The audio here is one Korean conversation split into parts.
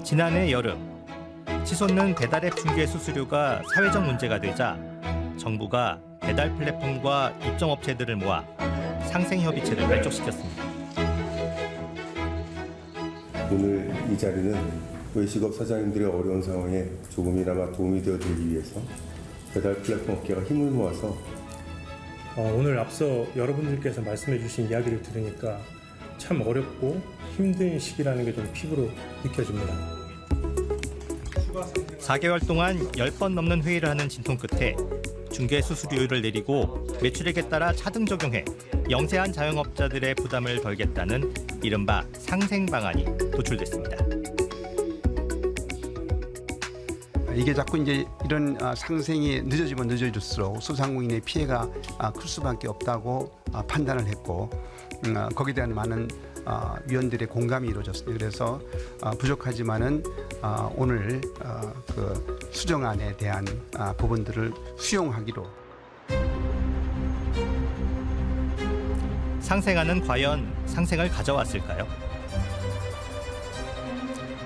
지난해 여름 치솟는 배달앱 중개 수수료가 사회적 문제가 되자 정부가 배달 플랫폼과 입점업체들을 모아 상생협의체를 발족시켰습니다. 오늘 이 자리는 외식업 사장님들의 어려운 상황에 조금이나마 도움이 되어드리기 위해서 배달 플랫폼 업계가 힘을 모아서 오늘 앞서 여러분들께서 말씀해 주신 이야기를 들으니까 참 어렵고 힘든 시기라는 게 좀 피부로 느껴집니다. 4개월 동안 10번 넘는 회의를 하는 진통 끝에 중개 수수료를 내리고 매출액에 따라 차등 적용해 영세한 자영업자들의 부담을 덜겠다는 이른바 상생 방안이 도출됐습니다. 이게 자꾸 이제 이런 상생이 늦어지면 늦어질수록 소상공인의 피해가 클 수밖에 없다고 판단을 했고 거기에 대한 많은 위원들의 공감이 이루어졌습니다. 그래서 부족하지만은 오늘 그 수정안에 대한 부분들을 수용하기로. 상생안은 과연 상생을 가져왔을까요?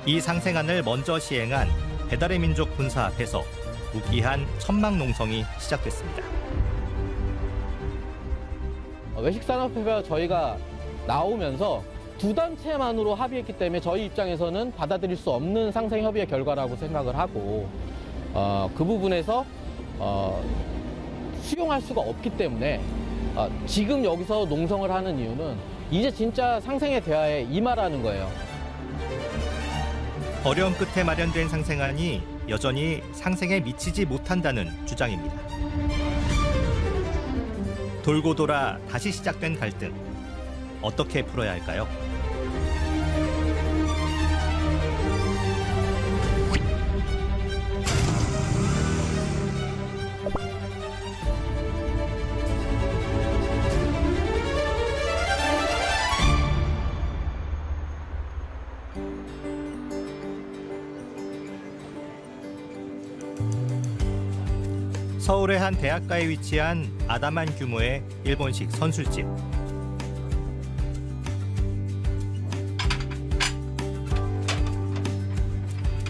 이 상생안을 먼저 시행한 배달의 민족 본사 앞에서 무기한 천막 농성이 시작됐습니다. 외식산업협회가 저희가 나오면서 두 단체만으로 합의했기 때문에 저희 입장에서는 받아들일 수 없는 상생협의의 결과라고 생각을 하고 그 부분에서 수용할 수가 없기 때문에 지금 여기서 농성을 하는 이유는 이제 진짜 상생의 대화에 임하라는 거예요. 어려움 끝에 마련된 상생안이 여전히 상생에 미치지 못한다는 주장입니다. 돌고 돌아 다시 시작된 갈등. 어떻게 풀어야 할까요? 서울의 한 대학가에 위치한 아담한 규모의 일본식 선술집.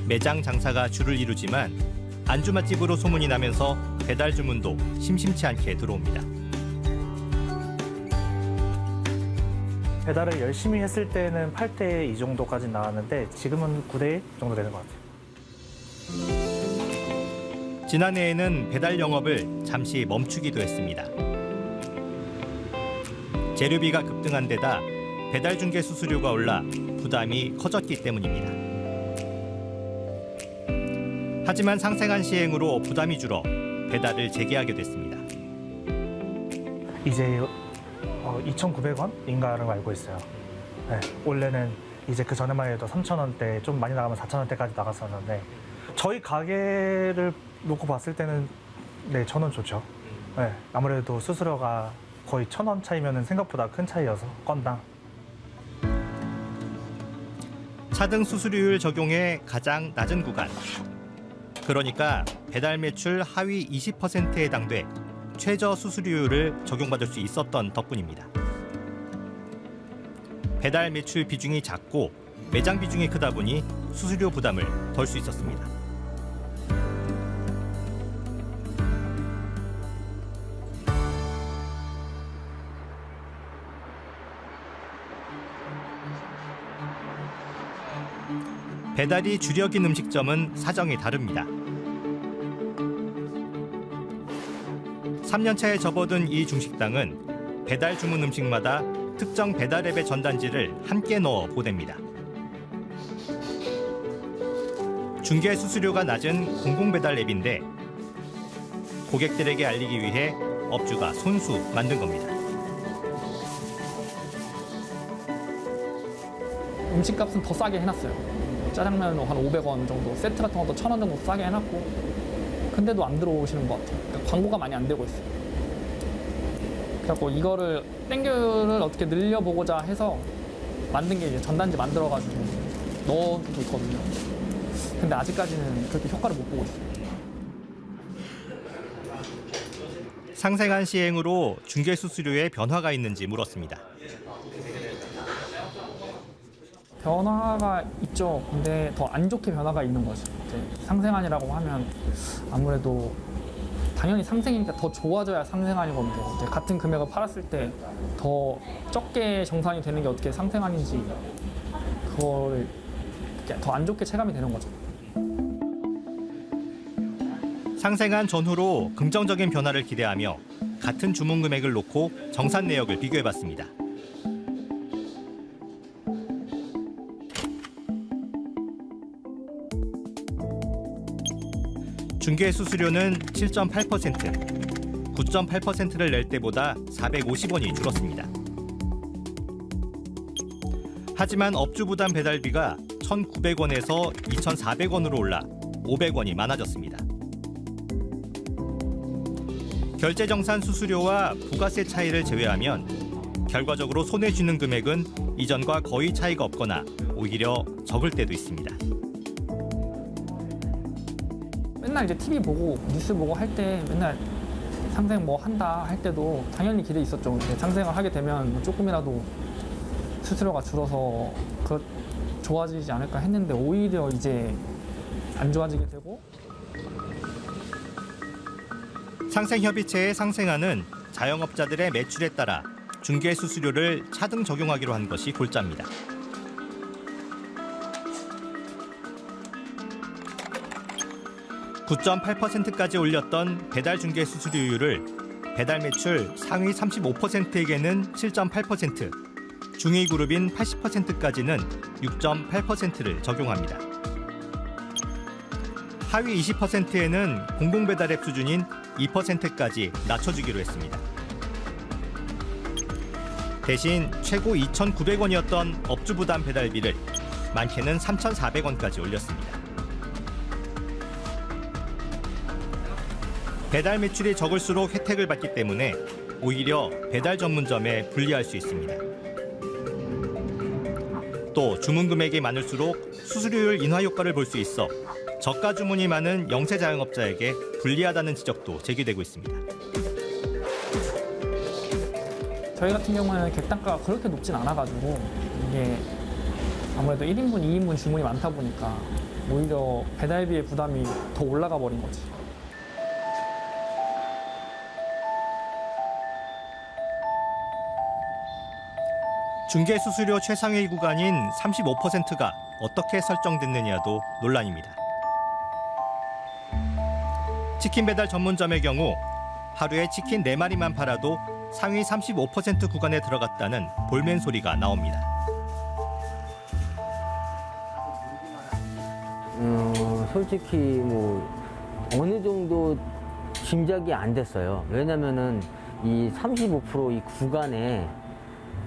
매장 장사가 주를 이루지만 안주 맛집으로 소문이 나면서 배달 주문도 심심치 않게 들어옵니다. 배달을 열심히 했을 때는 8대 2 정도까지 나왔는데 지금은 9대 1 정도 되는 것 같아요. 지난해에는 배달 영업을 잠시 멈추기도 했습니다. 재료비가 급등한 데다 배달 중개 수수료가 올라 부담이 커졌기 때문입니다. 하지만 상생안 시행으로 부담이 줄어 배달을 재개하게 됐습니다. 이제 2,900원인가를 알고 있어요. 네, 원래는 이제 그 전에만 해도 3,000원대, 좀 많이 나가면 4,000원대까지 나갔었는데 저희 가게를 놓고 봤을 때는 네, 1,000원 좋죠. 네, 아무래도 수수료가 거의 1,000원 차이면 생각보다 큰 차이여서 건당. 차등 수수료율 적용에 가장 낮은 구간. 그러니까 배달 매출 하위 20%에 해당돼 최저 수수료율을 적용받을 수 있었던 덕분입니다. 배달 매출 비중이 작고 매장 비중이 크다 보니 수수료 부담을 덜 수 있었습니다. 배달이 주력인 음식점은 사정이 다릅니다. 3년차에 접어든 이 중식당은 배달 주문 음식마다 특정 배달 앱의 전단지를 함께 넣어 보댑니다. 중개 수수료가 낮은 공공배달 앱인데 고객들에게 알리기 위해 업주가 손수 만든 겁니다. 음식값은 더 싸게 해놨어요. 짜장면은 한 500원 정도, 세트 같은 것도 1,000원 정도 싸게 해놨고 근데도 안 들어오시는 것 같아요. 그러니까 광고가 많이 안 되고 있어요. 그래갖고 이거를 땡큐를 어떻게 늘려보고자 해서 만든 게 이제 전단지 만들어가지고 넣어두고 있거든요. 근데 아직까지는 그렇게 효과를 못 보고 있어요. 상생안 시행으로 중개 수수료에 변화가 있는지 물었습니다. 변화가 있죠. 근데 더 안 좋게 변화가 있는 거죠. 이제 상생안이라고 하면 아무래도 당연히 상생이니까 더 좋아져야 상생안인 건데 이제 같은 금액을 팔았을 때 더 적게 정산이 되는 게 어떻게 상생안인지 그걸 더 안 좋게 체감이 되는 거죠. 상생안 전후로 긍정적인 변화를 기대하며 같은 주문 금액을 놓고 정산 내역을 비교해봤습니다. 중개 수수료는 7.8%, 9.8%를 낼 때보다 450원이 줄었습니다. 하지만 업주 부담 배달비가 1,900원에서 2,400원으로 올라 500원이 많아졌습니다. 결제정산 수수료와 부가세 차이를 제외하면 결과적으로 손에 쥐는 금액은 이전과 거의 차이가 없거나 오히려 적을 때도 있습니다. 맨날 이제 TV 보고 뉴스 보고 할 때 맨날 상생 뭐 한다 할 때도 당연히 기대 있었죠. 상생을 하게 되면 뭐 조금이라도 수수료가 줄어서 좋아지지 않을까 했는데 오히려 이제 안 좋아지게 되고. 상생협의체의 상생안은 자영업자들의 매출에 따라 중개 수수료를 차등 적용하기로 한 것이 골자입니다. (9.8%까지) 올렸던 배달 중개 수수료율을 배달 매출 상위 35%에게는 7.8%, 중위 그룹인 80%까지는 6.8%를 적용합니다. 하위 20%에는 공공배달앱 수준인 2%까지 낮춰주기로 했습니다. 대신 최고 2,900원이었던 업주부담 배달비를 많게는 3,400원까지 올렸습니다. 배달 매출이 적을수록 혜택을 받기 때문에 오히려 배달 전문점에 불리할 수 있습니다. 또 주문 금액이 많을수록 수수료율 인하 효과를 볼 수 있어 저가 주문이 많은 영세 자영업자에게 불리하다는 지적도 제기되고 있습니다. 저희 같은 경우는 객단가가 그렇게 높진 않아가지고 이게 아무래도 1인분, 2인분 주문이 많다 보니까 오히려 배달비의 부담이 더 올라가 버린 거지. 중개 수수료 최상위 구간인 35%가 어떻게 설정됐느냐도 논란입니다. 치킨 배달 전문점의 경우 하루에 치킨 4마리만 팔아도 상위 35% 구간에 들어갔다는 볼멘 소리가 나옵니다. 솔직히 뭐 어느 정도 짐작이 안 됐어요. 왜냐면은 이 35% 이 구간에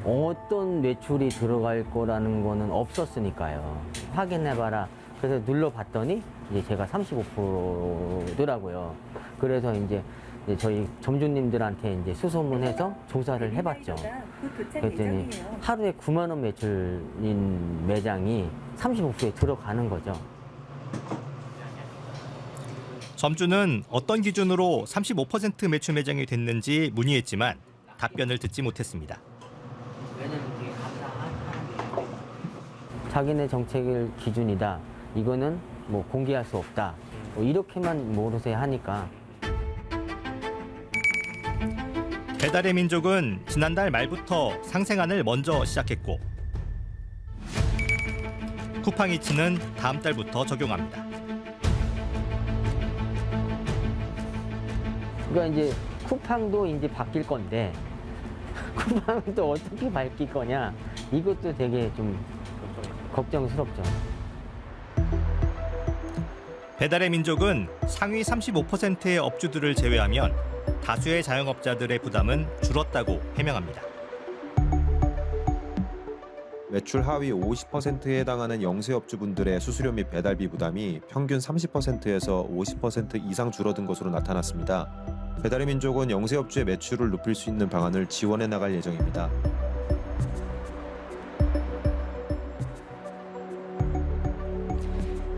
어떤 매출이 들어갈 거라는 거는 없었으니까요. 확인해봐라. 그래서 눌러봤더니 이제 제가 35%더라고요. 그래서 이제 저희 점주님들한테 이제 수소문해서 조사를 해봤죠. 그랬더니 하루에 9만 원 매출인 매장이 35%에 들어가는 거죠. 점주는 어떤 기준으로 35% 매출 매장이 됐는지 문의했지만 답변을 듣지 못했습니다. 자기네 정책을 기준이다. 이거는 뭐 공개할 수 없다. 뭐 이렇게만 모르세요 하니까. 배달의 민족은 지난달 말부터 상생안을 먼저 시작했고 쿠팡이츠는 다음 달부터 적용합니다. 그러니까 이제 쿠팡도 이제 바뀔 건데 쿠팡은 또 어떻게 바뀔 거냐. 이것도 되게 좀 걱정스럽죠. 배달의 민족은 상위 35%의 업주들을 제외하면 다수의 자영업자들의 부담은 줄었다고 해명합니다. 매출 하위 50%에 해당하는 영세업주분들의 수수료 및 배달비 부담이 평균 30%에서 50% 이상 줄어든 것으로 나타났습니다. 배달의 민족은 영세업주의 매출을 높일 수 있는 방안을 지원해 나갈 예정입니다.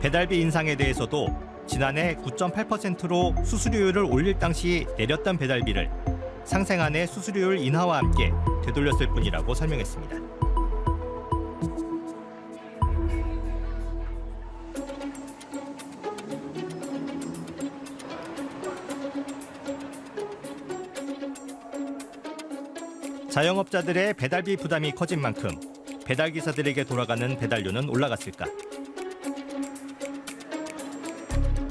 배달비 인상에 대해서도 지난해 9.8%로 수수료율을 올릴 당시 내렸던 배달비를 상생안의 수수료율 인하와 함께 되돌렸을 뿐이라고 설명했습니다. 자영업자들의 배달비 부담이 커진 만큼 배달기사들에게 돌아가는 배달료는 올라갔을까?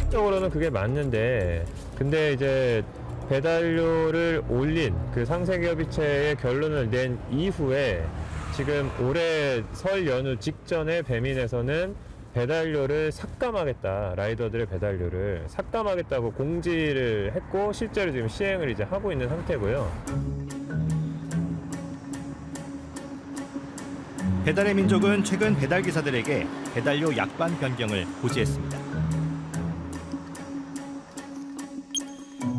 적으로는 그게 맞는데 근데 이제 배달료를 올린 그 상생협의체의 결론을 낸 이후에 지금 올해 설 연휴 직전에 배민에서는 배달료를 삭감하겠다, 라이더들의 배달료를 삭감하겠다고 공지를 했고 실제로 지금 시행을 이제 하고 있는 상태고요. 배달의 민족은 최근 배달기사들에게 배달료 약관 변경을 고지했습니다.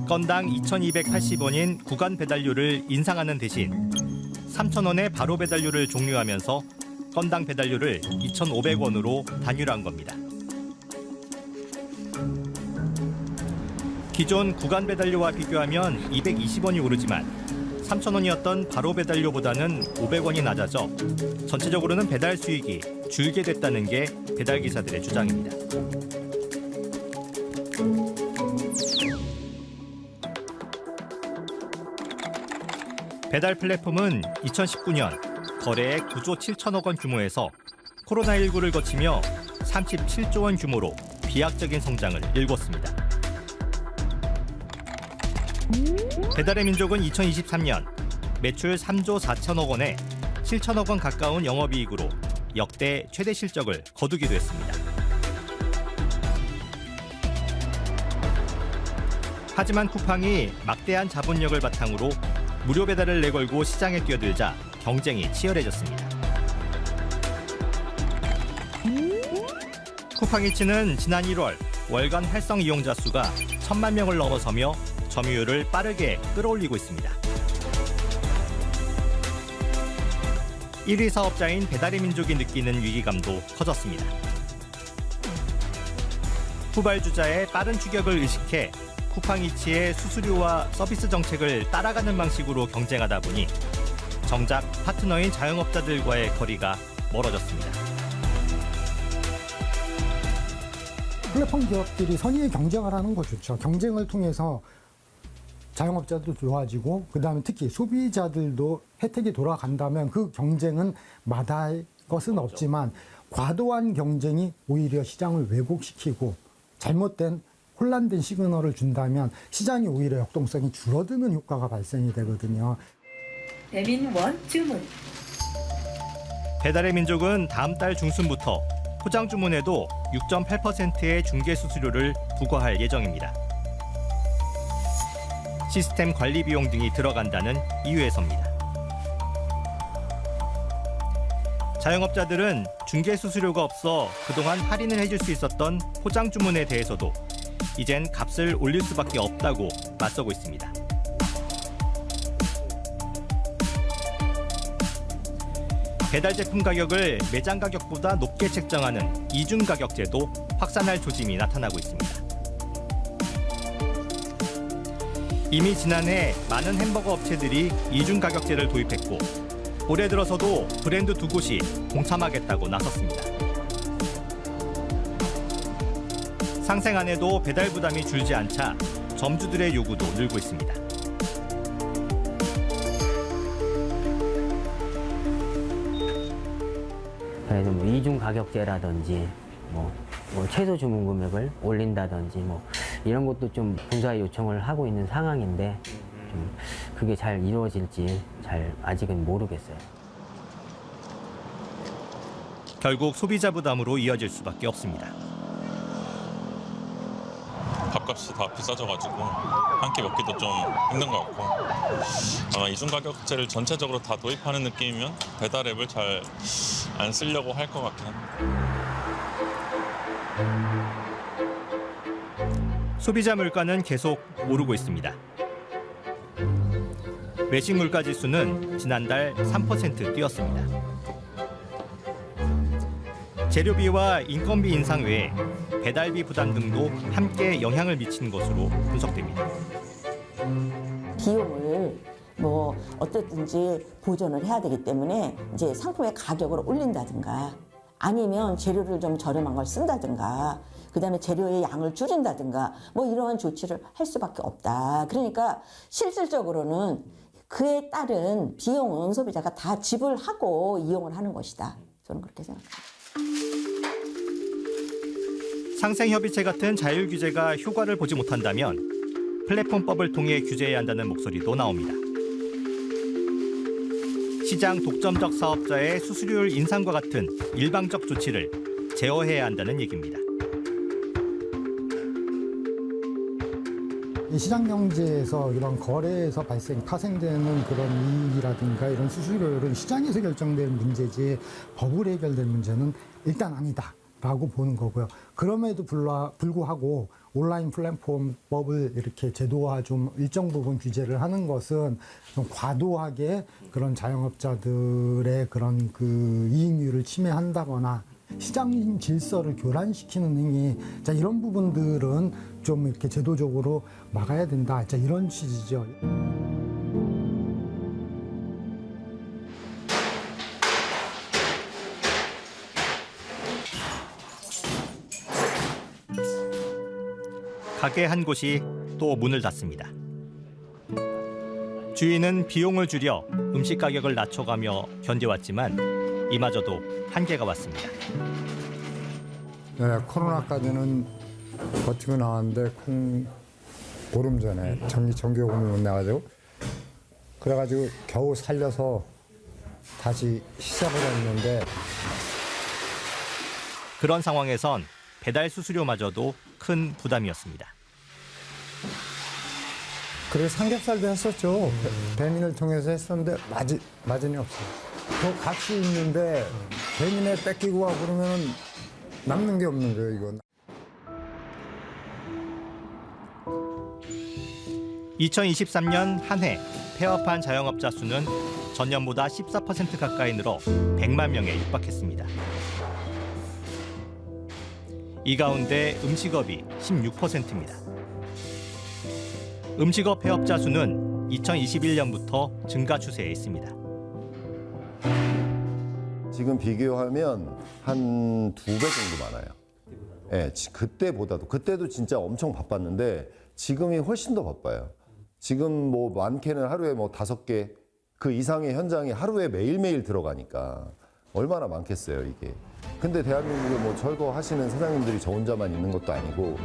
건당 2,280원인 구간 배달료를 인상하는 대신 3,000원의 바로 배달료를 종료하면서 건당 배달료를 2,500원으로 단일화한 겁니다. 기존 구간 배달료와 비교하면 220원이 오르지만 3,000원이었던 바로 배달료보다는 500원이 낮아져 전체적으로는 배달 수익이 줄게 됐다는 게 배달기사들의 주장입니다. 배달 플랫폼은 2019년 거래액 9조 7천억 원 규모에서 코로나19를 거치며 37조 원 규모로 비약적인 성장을 일궜습니다. 배달의 민족은 2023년 매출 3조 4천억 원에 7천억 원 가까운 영업이익으로 역대 최대 실적을 거두기도 했습니다. 하지만 쿠팡이 막대한 자본력을 바탕으로 무료 배달을 내걸고 시장에 뛰어들자 경쟁이 치열해졌습니다. 쿠팡이츠는 지난 1월 월간 활성 이용자 수가 1,000만 명을 넘어서며 점유율을 빠르게 끌어올리고 있습니다. 1위 사업자인 배달의 민족이 느끼는 위기감도 커졌습니다. 후발주자의 빠른 추격을 의식해 쿠팡이츠의 수수료와 서비스 정책을 따라가는 방식으로 경쟁하다 보니 정작 파트너인 자영업자들과의 거리가 멀어졌습니다. 플랫폼 기업들이 선의의 경쟁을 하는 거 좋죠. 경쟁을 통해서 자영업자들도 좋아지고 그다음에 특히 소비자들도 혜택이 돌아간다면 그 경쟁은 마다할 것은 없지만 과도한 경쟁이 오히려 시장을 왜곡시키고 잘못된 혼란된 시그널을 준다면 시장이 오히려 역동성이 줄어드는 효과가 발생이 되거든요. 배민원 주문. 배달의 민족은 다음 달 중순부터 포장 주문에도 6.8%의 중개 수수료를 부과할 예정입니다. 시스템 관리 비용 등이 들어간다는 이유에서입니다. 자영업자들은 중개 수수료가 없어 그동안 할인을 해줄 수 있었던 포장 주문에 대해서도 이젠 값을 올릴 수밖에 없다고 맞서고 있습니다. 배달 제품 가격을 매장 가격보다 높게 책정하는 이중 가격제도 확산할 조짐이 나타나고 있습니다. 이미 지난해 많은 햄버거 업체들이 이중 가격제를 도입했고 올해 들어서도 브랜드 두 곳이 동참하겠다고 나섰습니다. 상생 안에도 배달 부담이 줄지 않자 점주들의 요구도 늘고 있습니다. 그래서 뭐 이중 가격제라든지 뭐 최소 주문 금액을 올린다든지 뭐 이런 것도 좀 본사에 요청을 하고 있는 상황인데 좀 그게 잘 이루어질지 잘 아직은 모르겠어요. 결국 소비자 부담으로 이어질 수밖에 없습니다. 밥값이 다 비싸져가지고 한 끼 먹기도 좀 힘든 것 같고 아마 이중 가격제를 전체적으로 다 도입하는 느낌이면 배달 앱을 잘 안 쓰려고 할 것 같긴 합니다. 소비자 물가는 계속 오르고 있습니다. 외식 물가 지수는 지난달 3% 뛰었습니다. 재료비와 인건비 인상 외에 배달비 부담 등도 함께 영향을 미치는 것으로 분석됩니다. 비용을 뭐 어떻든지 보전을 해야 되기 때문에 이제 상품의 가격을 올린다든가 아니면 재료를 좀 저렴한 걸 쓴다든가 그다음에 재료의 양을 줄인다든가 뭐 이러한 조치를 할 수밖에 없다. 그러니까 실질적으로는 그에 따른 비용은 소비자가 다 지불하고 이용을 하는 것이다. 저는 그렇게 생각합니다. 상생협의체 같은 자율 규제가 효과를 보지 못한다면 플랫폼법을 통해 규제해야 한다는 목소리도 나옵니다. 시장 독점적 사업자의 수수료율 인상과 같은 일방적 조치를 제어해야 한다는 얘기입니다. 이 시장 경제에서 이런 거래에서 파생되는 그런 이익이라든가 이런 수수료율은 시장에서 결정될 문제지 법으로 해결될 문제는 일단 아니다라고 보는 거고요. 그럼에도 불구하고 온라인 플랫폼법을 이렇게 제도화 좀 일정 부분 규제를 하는 것은 좀 과도하게 그런 자영업자들의 그런 그 이익률을 침해한다거나 시장 질서를 교란시키는 행위, 자, 이런 부분들은 좀 이렇게 제도적으로 막아야 된다. 자, 이런 취지죠. 가게 한 곳이 또 문을 닫습니다. 주인은 비용을 줄여 음식 가격을 낮춰가며 견뎌왔지만 이마저도 한계가 왔습니다. 네, 코로나까지는 버티고 나왔는데 보름 전에 전기요금이 못 나가지고 그래가지고 겨우 살려서 다시 시작을 했는데 그런 상황에선 배달 수수료마저도 큰 부담이었습니다. 그래서 삼겹살도 했었죠. 배민을 통해서 했었는데 마진이 없어요. 더 값이 있는데 배민에 뺏기고 와 그러면 남는 게 없는 거예요, 이건. 2023년 한 해 폐업한 자영업자 수는 전년보다 14% 가까이 늘어 100만 명에 육박했습니다. 이 가운데 음식업이 16%입니다. 음식업 폐업자 수는 2021년부터 증가 추세에 있습니다. 지금 비교하면 한 2배 정도 많아요. 네, 그때도 진짜 엄청 바빴는데 지금이 훨씬 더 바빠요. 지금 뭐 많게는 하루에 뭐 5개 그 이상의 현장이 하루에 매일매일 들어가니까 얼마나 많겠어요, 이게. 근데 대한민국에 뭐 철거 하시는 사장님들이 저 혼자만 있는 것도 아니고.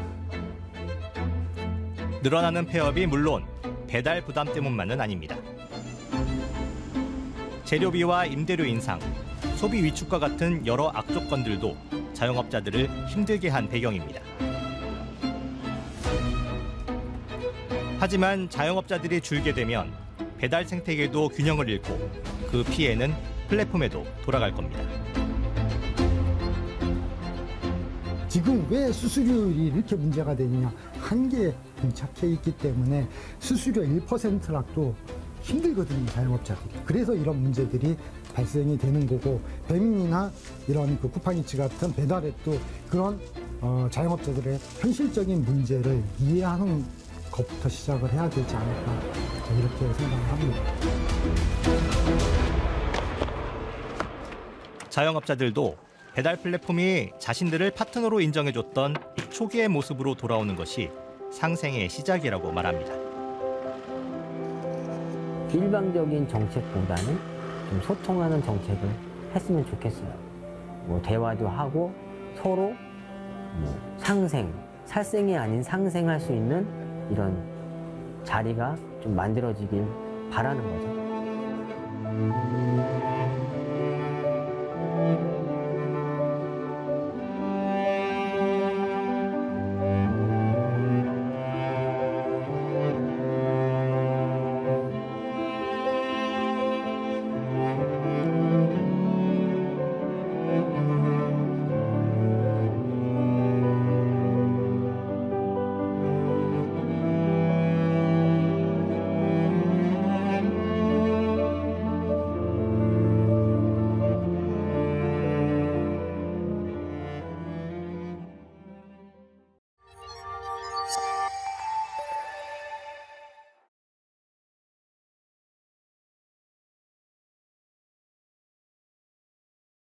늘어나는 폐업이 물론 배달 부담 때문만은 아닙니다. 재료비와 임대료 인상, 소비 위축과 같은 여러 악조건들도 자영업자들을 힘들게 한 배경입니다. 하지만 자영업자들이 줄게 되면 배달 생태계도 균형을 잃고 그 피해는 플랫폼에도 돌아갈 겁니다. 지금 왜 수수료율이 이렇게 문제가 되느냐. 한계에 봉착해 있기 때문에 수수료 1%락도 힘들거든요, 자영업자들이. 그래서 이런 문제들이 발생이 되는 거고, 배민이나 이런 그 쿠팡이츠 같은 배달앱도 그런 자영업자들의 현실적인 문제를 이해하는 것부터 시작을 해야 되지 않을까, 이렇게 생각을 합니다. 자영업자들도 배달 플랫폼이 자신들을 파트너로 인정해줬던 초기의 모습으로 돌아오는 것이 상생의 시작이라고 말합니다. 일방적인 정책보다는 좀 소통하는 정책을 했으면 좋겠어요. 뭐 대화도 하고 서로 뭐 살생이 아닌 상생할 수 있는 이런 자리가 좀 만들어지길 바라는 거죠.